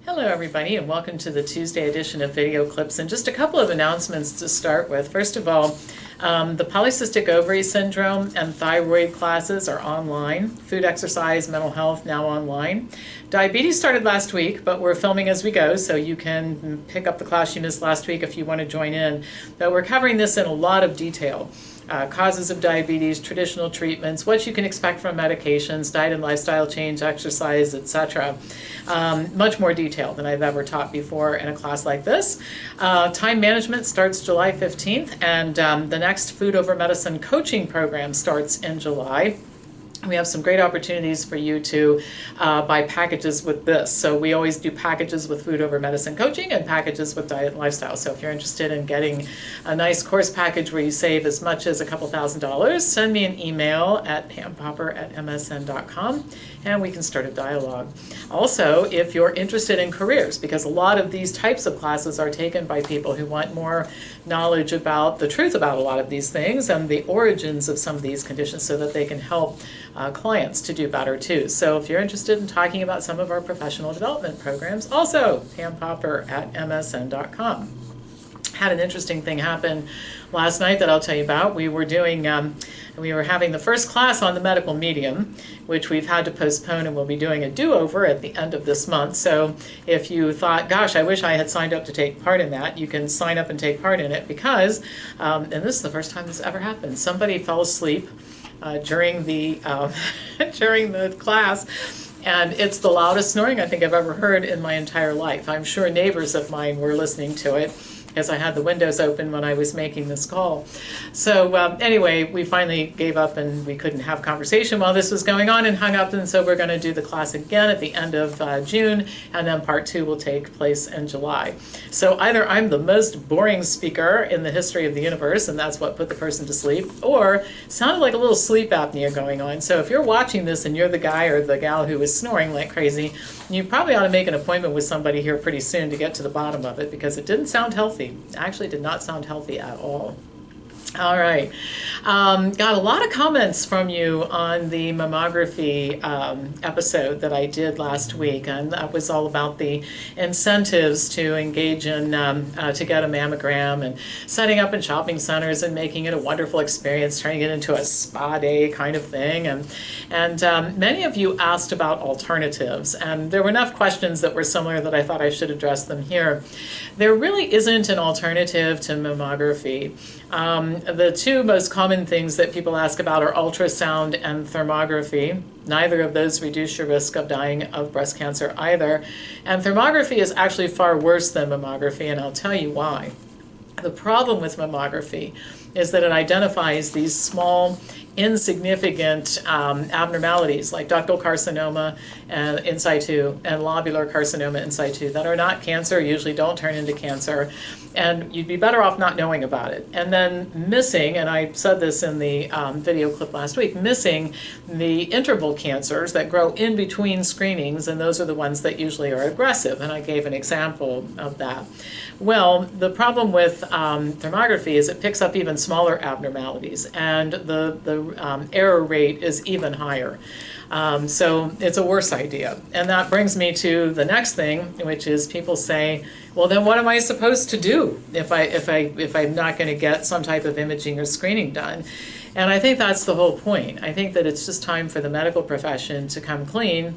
Hello everybody, and welcome to the Tuesday edition of Video Clips. And just a couple of announcements to start with. First of all, the polycystic ovary syndrome and thyroid classes are online. Food, exercise, mental health, now online. Diabetes started last week, but we're filming as we go, so you can pick up the class you missed last week if you want to join in. But we're covering this in a lot of detail. Causes of diabetes, traditional treatments, what you can expect from medications, diet and lifestyle change, exercise, etc. Much more detail than I've ever taught before in a class like this. Time management starts July 15th, and the next Food Over Medicine coaching program starts in July. We have some great opportunities for you to buy packages with this. So we always do packages with Food Over Medicine coaching and packages with diet and lifestyle. So if you're interested in getting a nice course package where you save as much as a couple $1,000s, send me an email at pampopper@msn.com and we can start a dialogue. Also, if you're interested in careers, because a lot of these types of classes are taken by people who want more knowledge about the truth about a lot of these things and the origins of some of these conditions so that they can help clients to do better too. So if you're interested in talking about some of our professional development programs, also pampopper@msn.com. Had an interesting thing happen last night that I'll tell you about. We were having the first class on the medical medium, which we've had to postpone, and we'll be doing a do-over at the end of this month. So if you thought, gosh, I wish I had signed up to take part in that, you can sign up and take part in it because, and this is the first time this ever happened, somebody fell asleep during the during the class, and it's the loudest snoring I think I've ever heard in my entire life. I'm sure neighbors of mine were listening to it, because I had the windows open when I was making this call. So anyway, we finally gave up and we couldn't have conversation while this was going on and hung up, and so we're going to do the class again at the end of June, and then part 2 will take place in July. So either I'm the most boring speaker in the history of the universe, and that's what put the person to sleep, or sounded like a little sleep apnea going on. So if you're watching this and you're the guy or the gal who is snoring like crazy, you probably ought to make an appointment with somebody here pretty soon to get to the bottom of it, because it didn't sound healthy. Actually did not sound healthy at all. All right. Got a lot of comments from you on the mammography episode that I did last week, and that was all about the incentives to engage in, to get a mammogram, and setting up in shopping centers and making it a wonderful experience, turning it into a spa day kind of thing. And many of you asked about alternatives, and there were enough questions that were similar that I thought I should address them here. There really isn't an alternative to mammography. The two most common things that people ask about are ultrasound and thermography. Neither of those reduce your risk of dying of breast cancer either. And thermography is actually far worse than mammography, and I'll tell you why. The problem with mammography is that it identifies these small, insignificant abnormalities like ductal carcinoma in situ and lobular carcinoma in situ that are not cancer, usually don't turn into cancer, and you'd be better off not knowing about it. And then missing, and I said this in the video clip last week, missing the interval cancers that grow in between screenings, and those are the ones that usually are aggressive, and I gave an example of that. Well, the problem with thermography is it picks up even smaller abnormalities, and the error rate is even higher. So it's a worse idea. And that brings me to the next thing, which is people say, well, then what am I supposed to do if I'm not going to get some type of imaging or screening done? And I think that's the whole point. I think that it's just time for the medical profession to come clean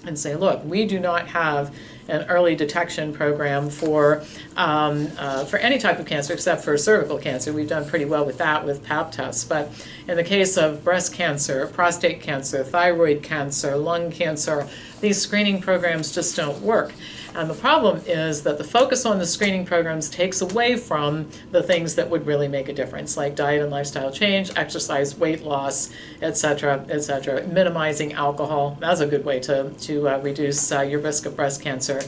and say, look, we do not have an early detection program for any type of cancer except for cervical cancer. We've done pretty well with that with Pap tests. But in the case of breast cancer, prostate cancer, thyroid cancer, lung cancer, these screening programs just don't work. And the problem is that the focus on the screening programs takes away from the things that would really make a difference, like diet and lifestyle change, exercise, weight loss, etc., etc. Minimizing alcohol, that's a good way to reduce your risk of breast cancer.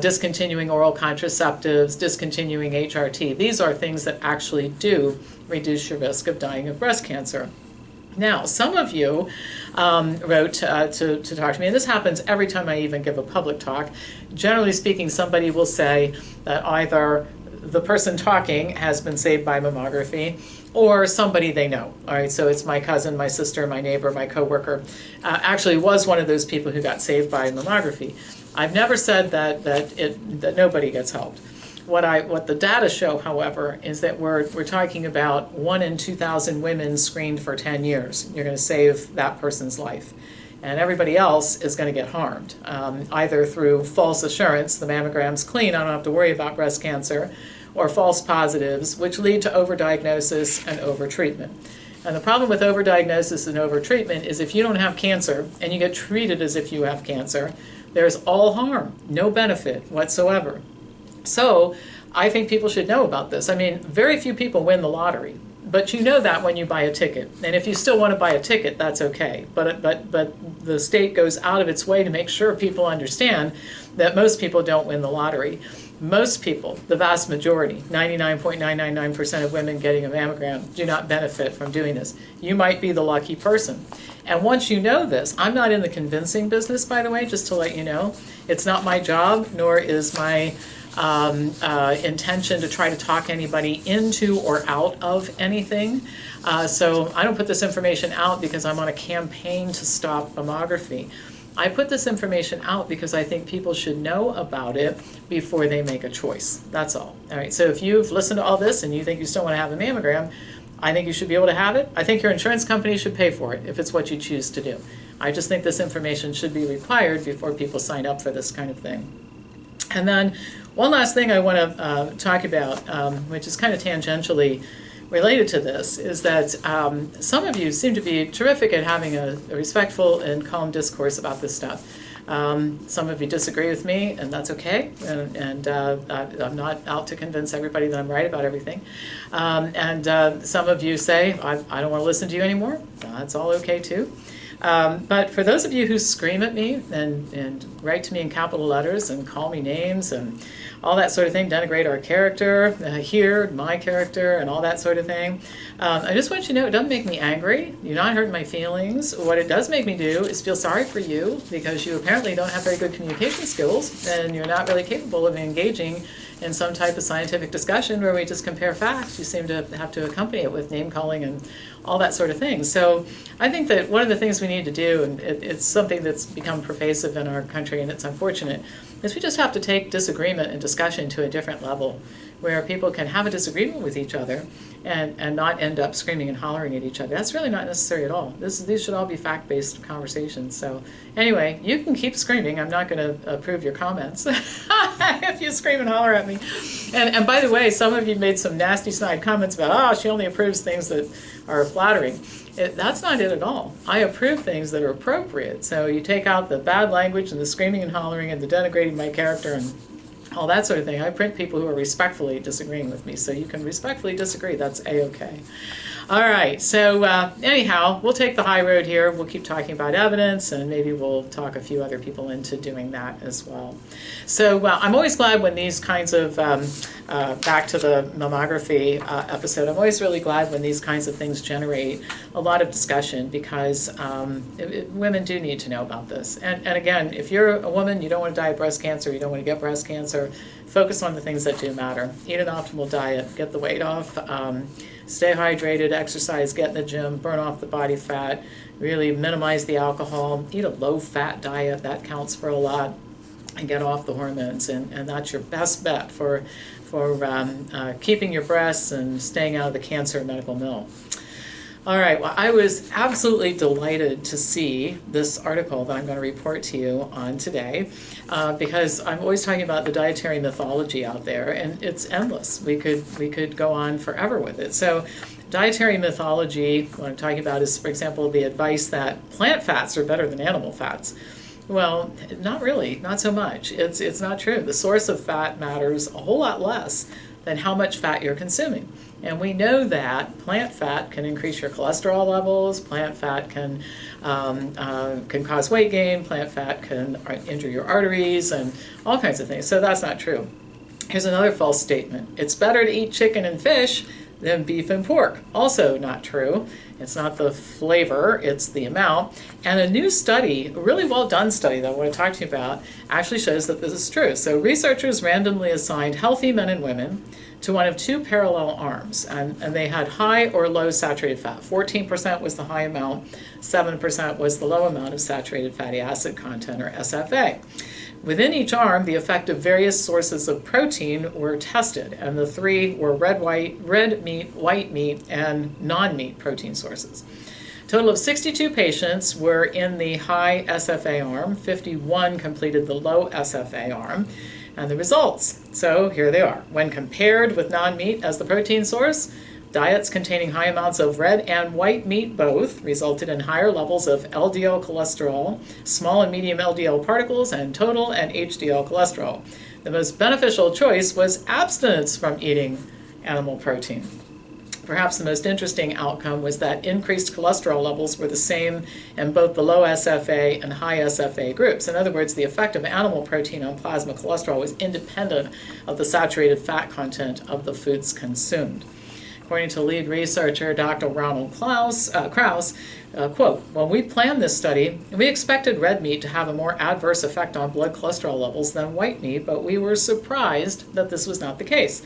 Discontinuing oral contraceptives, discontinuing HRT. These are things that actually do reduce your risk of dying of breast cancer. Now, some of you wrote to talk to me, and this happens every time I even give a public talk. Generally speaking, somebody will say that either the person talking has been saved by mammography, or somebody they know. All right, so it's my cousin, my sister, my neighbor, my coworker. Actually was one of those people who got saved by mammography. I've never said that nobody gets helped. What the data show, however, is that we're talking about 1 in 2,000 women screened for 10 years. You're going to save that person's life. And everybody else is going to get harmed, either through false assurance, the mammogram's clean, I don't have to worry about breast cancer, or false positives, which lead to overdiagnosis and overtreatment. And the problem with overdiagnosis and overtreatment is if you don't have cancer and you get treated as if you have cancer, there's all harm, no benefit whatsoever. So I think people should know about this. I mean, very few people win the lottery, but you know that when you buy a ticket. And if you still want to buy a ticket, that's okay. But the state goes out of its way to make sure people understand that most people don't win the lottery. Most people, the vast majority, 99.999% of women getting a mammogram do not benefit from doing this. You might be the lucky person. And once you know this, I'm not in the convincing business, by the way, just to let you know. It's not my job, nor is my intention to try to talk anybody into or out of anything. So I don't put this information out because I'm on a campaign to stop mammography. I put this information out because I think people should know about it before they make a choice. That's all. All right, so if you've listened to all this and you think you still want to have a mammogram, I think you should be able to have it. I think your insurance company should pay for it if it's what you choose to do. I just think this information should be required before people sign up for this kind of thing. And then one last thing I want to talk about, which is kind of tangentially related to this, is that some of you seem to be terrific at having a respectful and calm discourse about this stuff. Some of you disagree with me, and that's okay. And I'm not out to convince everybody that I'm right about everything. And some of you say, I don't want to listen to you anymore. That's all okay too. But for those of you who scream at me and write to me in capital letters and call me names and all that sort of thing, denigrate our character, here, my character, and all that sort of thing, I just want you to know it doesn't make me angry. You're not hurting my feelings. What it does make me do is feel sorry for you because you apparently don't have very good communication skills and you're not really capable of engaging in some type of scientific discussion where we just compare facts. You seem to have to accompany it with name calling and all that sort of thing. So I think that one of the things we need to do, and it's something that's become pervasive in our country and it's unfortunate, is we just have to take disagreement and discussion to a different level where people can have a disagreement with each other and not end up screaming and hollering at each other. That's really not necessary at all. These should all be fact-based conversations. So anyway, you can keep screaming. I'm not going to approve your comments if you scream and holler at me. And by the way, some of you made some nasty snide comments about, oh, she only approves things that are flattering. That's not it at all. I approve things that are appropriate. So you take out the bad language and the screaming and hollering and the denigrating my character and all that sort of thing. I print people who are respectfully disagreeing with me, so you can respectfully disagree. That's A-okay. All right, so anyhow, we'll take the high road here. We'll keep talking about evidence, and maybe we'll talk a few other people into doing that as well. So I'm always glad when these kinds of, back to the mammography episode, I'm always really glad when these kinds of things generate a lot of discussion because women do need to know about this. And again, if you're a woman, you don't want to die of breast cancer, you don't want to get breast cancer, focus on the things that do matter. Eat an optimal diet, get the weight off, stay hydrated, exercise, get in the gym, burn off the body fat, really minimize the alcohol, eat a low-fat diet, that counts for a lot, and get off the hormones. And that's your best bet for keeping your breasts and staying out of the cancer medical mill. All right, well, I was absolutely delighted to see this article that I'm going to report to you on today because I'm always talking about the dietary mythology out there, and it's endless. We could go on forever with it. So dietary mythology, what I'm talking about is, for example, the advice that plant fats are better than animal fats. Well, not really, not so much. It's not true. The source of fat matters a whole lot less than how much fat you're consuming. And we know that plant fat can increase your cholesterol levels, plant fat can cause weight gain, plant fat can injure your arteries and all kinds of things. So that's not true. Here's another false statement. It's better to eat chicken and fish than beef and pork. Also not true. It's not the flavor, it's the amount. And a new study, a really well done study that I want to talk to you about, actually shows that this is true. So researchers randomly assigned healthy men and women to one of two parallel arms, and they had high or low saturated fat. 14% was the high amount, 7% was the low amount of saturated fatty acid content, or SFA. Within each arm, the effect of various sources of protein were tested, and the three were red meat, white meat, and non-meat protein sources. A total of 62 patients were in the high SFA arm, 51 completed the low SFA arm, and the results. So here they are. When compared with non-meat as the protein source, diets containing high amounts of red and white meat both resulted in higher levels of LDL cholesterol, small and medium LDL particles, and total and HDL cholesterol. The most beneficial choice was abstinence from eating animal protein. Perhaps the most interesting outcome was that increased cholesterol levels were the same in both the low SFA and high SFA groups. In other words, the effect of animal protein on plasma cholesterol was independent of the saturated fat content of the foods consumed. According to lead researcher Dr. Ronald Krauss, quote, "When we planned this study, we expected red meat to have a more adverse effect on blood cholesterol levels than white meat, but we were surprised that this was not the case.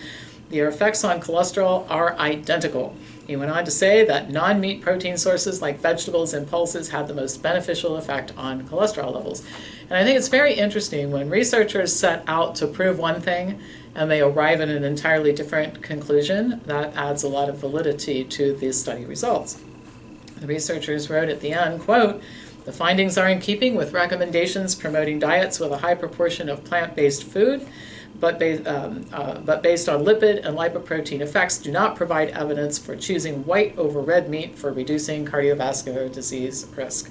Their effects on cholesterol are identical." He went on to say that non-meat protein sources like vegetables and pulses had the most beneficial effect on cholesterol levels. And I think it's very interesting when researchers set out to prove one thing and they arrive at an entirely different conclusion. That adds a lot of validity to these study results. The researchers wrote at the end, quote, "The findings are in keeping with recommendations promoting diets with a high proportion of plant-based food, but based on lipid and lipoprotein effects do not provide evidence for choosing white over red meat for reducing cardiovascular disease risk."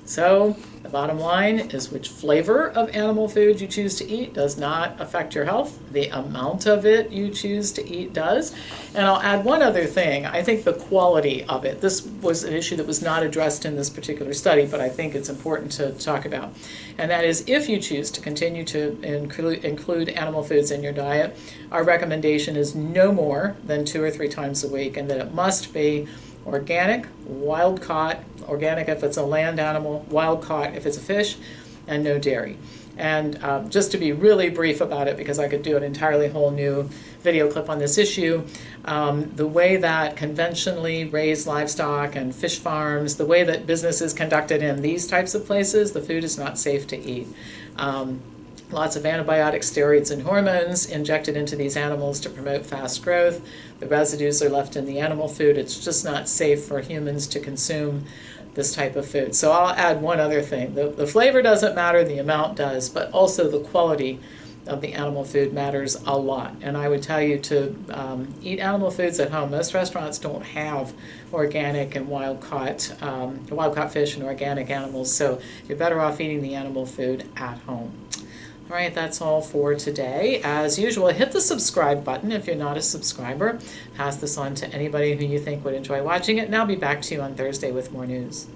So the bottom line is which flavor of animal food you choose to eat does not affect your health. The amount of it you choose to eat does. And I'll add one other thing. I think the quality of it. This was an issue that was not addressed in this particular study, but I think it's important to talk about. And that is if you choose to continue to include animal foods in your diet, our recommendation is no more than 2 or 3 times a week, and that it must be organic, wild-caught, organic if it's a land animal, wild-caught if it's a fish, and no dairy. And just to be really brief about it, because I could do an entirely whole new video clip on this issue, the way that conventionally raised livestock and fish farms, the way that business is conducted in these types of places, the food is not safe to eat. Lots of antibiotics, steroids, and hormones injected into these animals to promote fast growth. The residues are left in the animal food. It's just not safe for humans to consume this type of food. So I'll add one other thing. The flavor doesn't matter, the amount does, but also the quality of the animal food matters a lot. And I would tell you to eat animal foods at home. Most restaurants don't have organic and wild-caught fish and organic animals, so you're better off eating the animal food at home. All right, that's all for today. As usual, hit the subscribe button if you're not a subscriber. Pass this on to anybody who you think would enjoy watching it, and I'll be back to you on Thursday with more news.